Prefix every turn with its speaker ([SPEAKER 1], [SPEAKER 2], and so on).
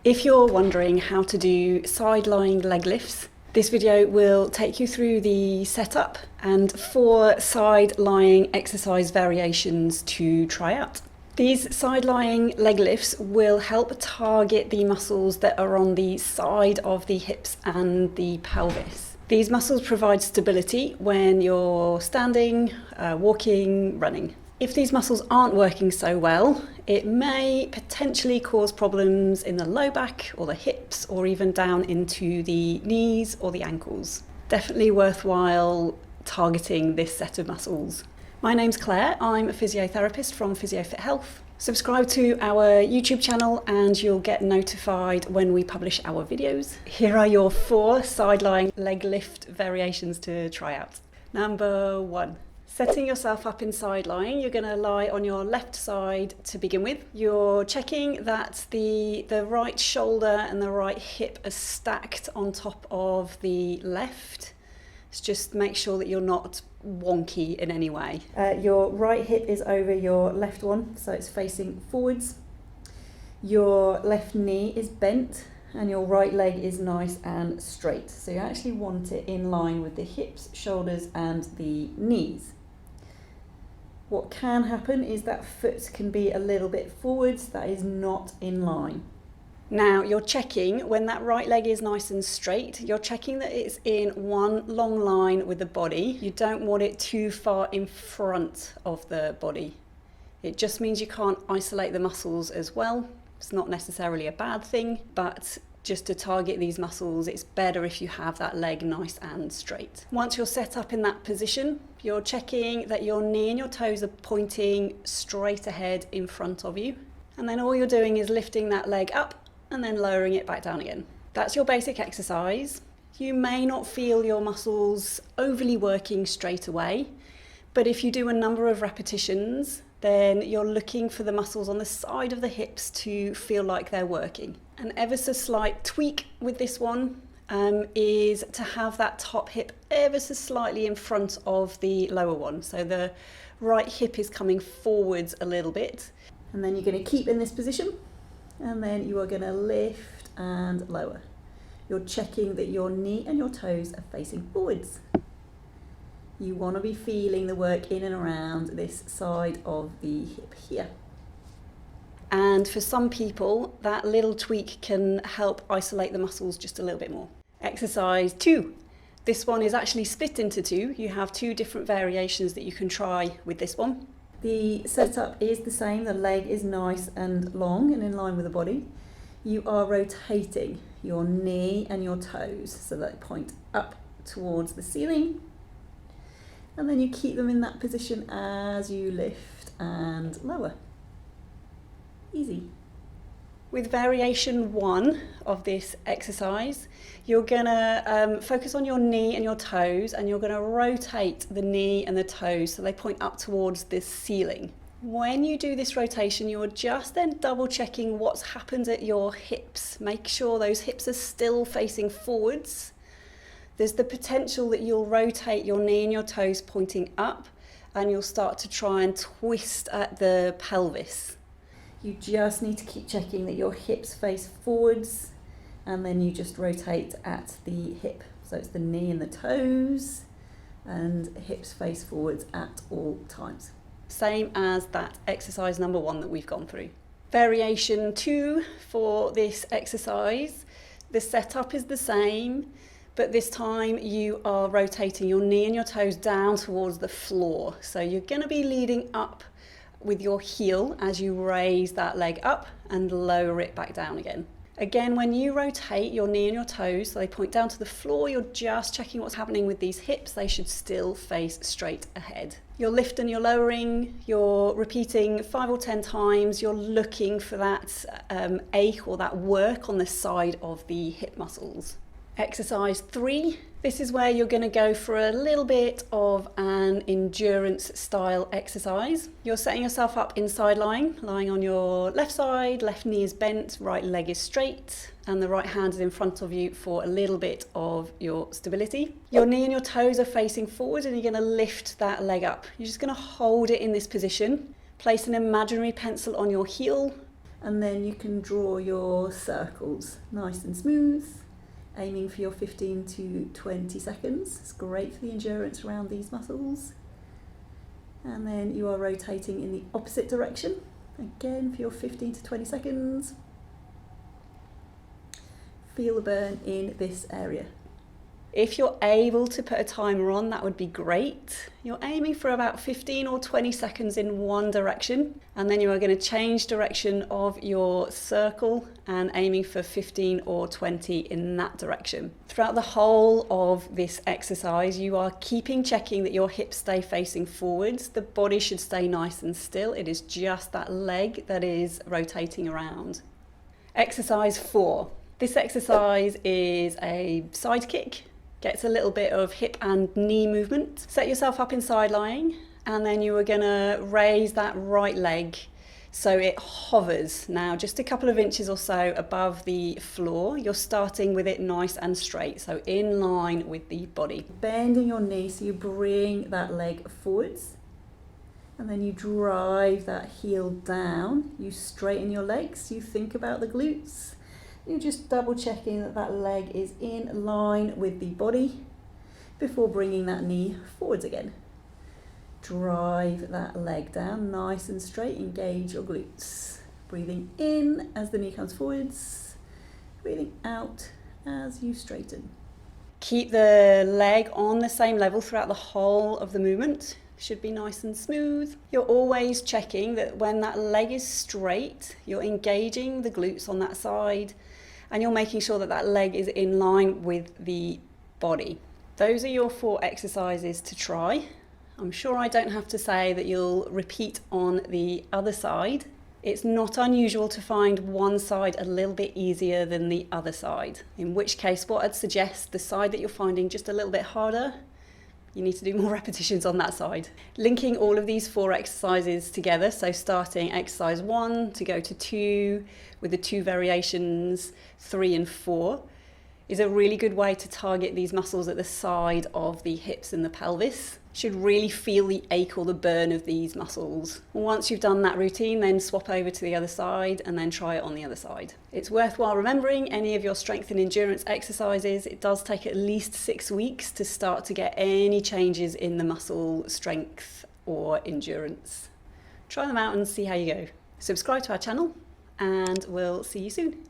[SPEAKER 1] If you're wondering how to do side lying leg lifts, this video will take you through the setup and 4 side lying exercise variations to try out. These side lying leg lifts will help target the muscles that are on the side of the hips and the pelvis. These muscles provide stability when you're standing, walking, running. If these muscles aren't working so well, it may potentially cause problems in the low back or the hips or even down into the knees or the ankles. Definitely worthwhile targeting this set of muscles. My name's Claire, I'm a physiotherapist from PhysioFit Health. Subscribe to our YouTube channel and you'll get notified when we publish our videos. Here are your 4 side lying leg lift variations to try out. Number 1. Setting yourself up in side lying, you're going to lie on your left side to begin with. You're checking that the right shoulder and the right hip are stacked on top of the left. So just make sure that you're not wonky in any way. Your right hip is over your left one, so it's facing forwards. Your left knee is bent and your right leg is nice and straight. So you actually want it in line with the hips, shoulders and the knees. What can happen is that foot can be a little bit forwards, that is not in line. Now you're checking when that right leg is nice and straight, you're checking that it's in one long line with the body. You don't want it too far in front of the body. It just means you can't isolate the muscles as well. It's not necessarily a bad thing, but just to target these muscles, it's better if you have that leg nice and straight. Once you're set up in that position, you're checking that your knee and your toes are pointing straight ahead in front of you. And then all you're doing is lifting that leg up and then lowering it back down again. That's your basic exercise. You may not feel your muscles overly working straight away, but if you do a number of repetitions, then you're looking for the muscles on the side of the hips to feel like they're working. An ever so slight tweak with this one is to have that top hip ever so slightly in front of the lower one. So the right hip is coming forwards a little bit. And then you're going to keep in this position and then you are going to lift and lower. You're checking that your knee and your toes are facing forwards. You want to be feeling the work in and around this side of the hip here. And for some people, that little tweak can help isolate the muscles just a little bit more. Exercise 2. This one is actually split into 2. You have 2 different variations that you can try with this one. The setup is the same. The leg is nice and long and in line with the body. You are rotating your knee and your toes so that they point up towards the ceiling. And then you keep them in that position as you lift and lower. Easy. With variation 1 of this exercise, you're going to focus on your knee and your toes, and you're going to rotate the knee and the toes so they point up towards the ceiling. When you do this rotation, you're just then double checking what's happened at your hips. Make sure those hips are still facing forwards. There's the potential that you'll rotate your knee and your toes pointing up and you'll start to try and twist at the pelvis. You just need to keep checking that your hips face forwards and then you just rotate at the hip. So it's the knee and the toes and hips face forwards at all times. Same as that exercise number 1 that we've gone through. Variation 2 for this exercise, the setup is the same. But this time you are rotating your knee and your toes down towards the floor. So you're going to be leading up with your heel as you raise that leg up and lower it back down again. Again, when you rotate your knee and your toes so they point down to the floor, you're just checking what's happening with these hips. They should still face straight ahead. You're lifting, you're lowering, you're repeating 5 or 10 times. You're looking for that ache or that work on the side of the hip muscles. Exercise 3, this is where you're going to go for a little bit of an endurance style exercise. You're setting yourself up in side lying on your left side, left knee is bent, right leg is straight, and the right hand is in front of you for a little bit of your stability. Your knee and your toes are facing forward and you're going to lift that leg up. You're just going to hold it in this position, place an imaginary pencil on your heel, And then you can draw your circles nice and smooth, aiming for your 15 to 20 seconds. It's great for the endurance around these muscles. And then you are rotating in the opposite direction, again for your 15 to 20 seconds. Feel the burn in this area. If you're able to put a timer on, that would be great. You're aiming for about 15 or 20 seconds in one direction, and then you are going to change direction of your circle and aiming for 15 or 20 in that direction. Throughout the whole of this exercise, you are checking that your hips stay facing forwards. The body should stay nice and still. It is just that leg that is rotating around. Exercise 4. This exercise is a side kick. Gets a little bit of hip and knee movement. Set yourself up in side lying, and then you are gonna raise that right leg so it hovers now just a couple of inches or so above the floor. You're starting with it nice and straight, so in line with the body. Bending your knee so you bring that leg forwards, and then you drive that heel down. You straighten your legs, you think about the glutes. You're just double checking that that leg is in line with the body before bringing that knee forwards again. Drive that leg down nice and straight, engage your glutes. Breathing in as the knee comes forwards, breathing out as you straighten. Keep the leg on the same level throughout the whole of the movement. Should be nice and smooth. You're always checking that when that leg is straight, you're engaging the glutes on that side, and you're making sure that that leg is in line with the body. Those are your 4 exercises to try. I'm sure I don't have to say that you'll repeat on the other side. It's not unusual to find one side a little bit easier than the other side, in which case what I'd suggest, the side that you're finding just a little bit harder, you need to do more repetitions on that side. Linking all of these 4 exercises together, so starting exercise 1 to go to 2 with the 2 variations 3 and 4, is a really good way to target these muscles at the side of the hips and the pelvis. Should really feel the ache or the burn of these muscles. Once you've done that routine, then swap over to the other side and then try it on the other side. It's worthwhile remembering any of your strength and endurance exercises. It does take at least 6 weeks to start to get any changes in the muscle strength or endurance. Try them out and see how you go. Subscribe to our channel, and we'll see you soon.